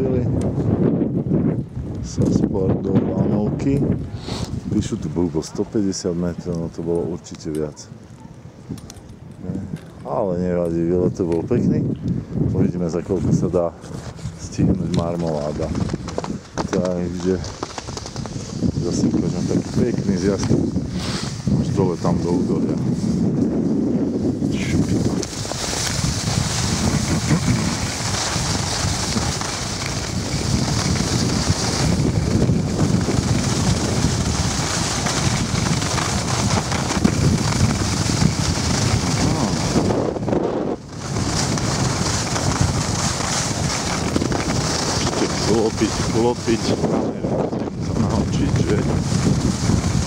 zastavili sa sport do lanovky. Píšu tu bolo 150 metrov, no to bolo určite viac. Ale nevadí, výlet to bol pekný. Uvidíme, za koľko sa dá stihnúť marmoláda. Takže zase ukážem taký pekný zjazd až dole tam do údolia. Klopiť, neviem, sa naučiť, že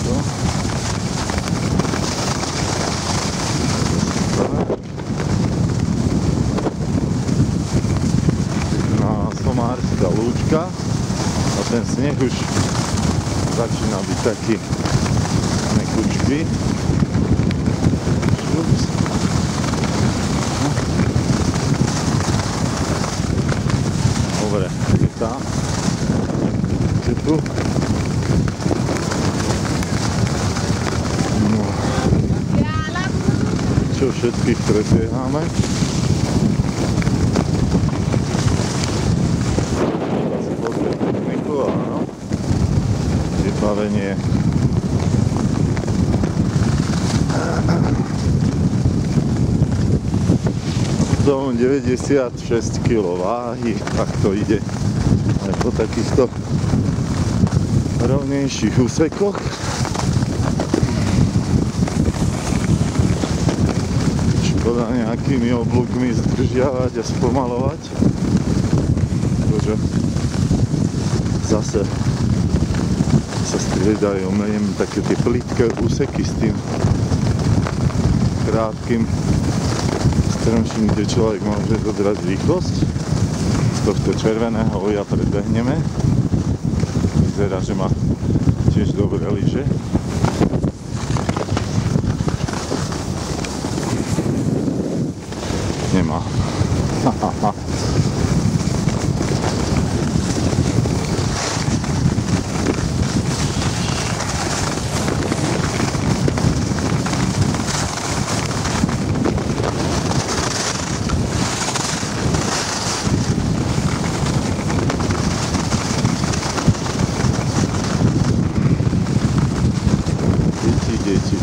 to. Pekná somárska lúčka a ten sneh už začína byť taký mekučký. Dobre, je tam. Tu. No. Čo všetkých prebiehame. Techniku, áno. Vybavenie. Do 96 kg váhy, tak to ide aj po takýchto rovnejších úsekoch. Škoda nejakými oblúkmi zdržiavať a spomalovať, pretože zase sa striedajú také tie plitké úseky s tým krátkým strmším, kde človek môže dodrať rýchlosť. Z tohto červeného oja predbehneme. Vyzerá, že má tiež dobré lyže. Nemá.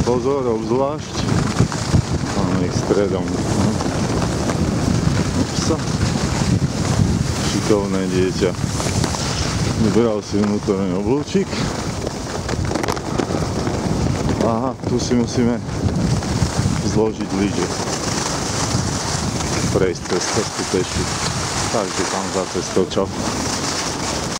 Pozor, obzvlášť. Máme ich stredom. Upsa. Šikovné dieťa. Vybral si vnútorný oblúčik. Aha, tu si musíme zložiť lyže. Prejsť cez cestu peši. Takže tam za cestou, čo?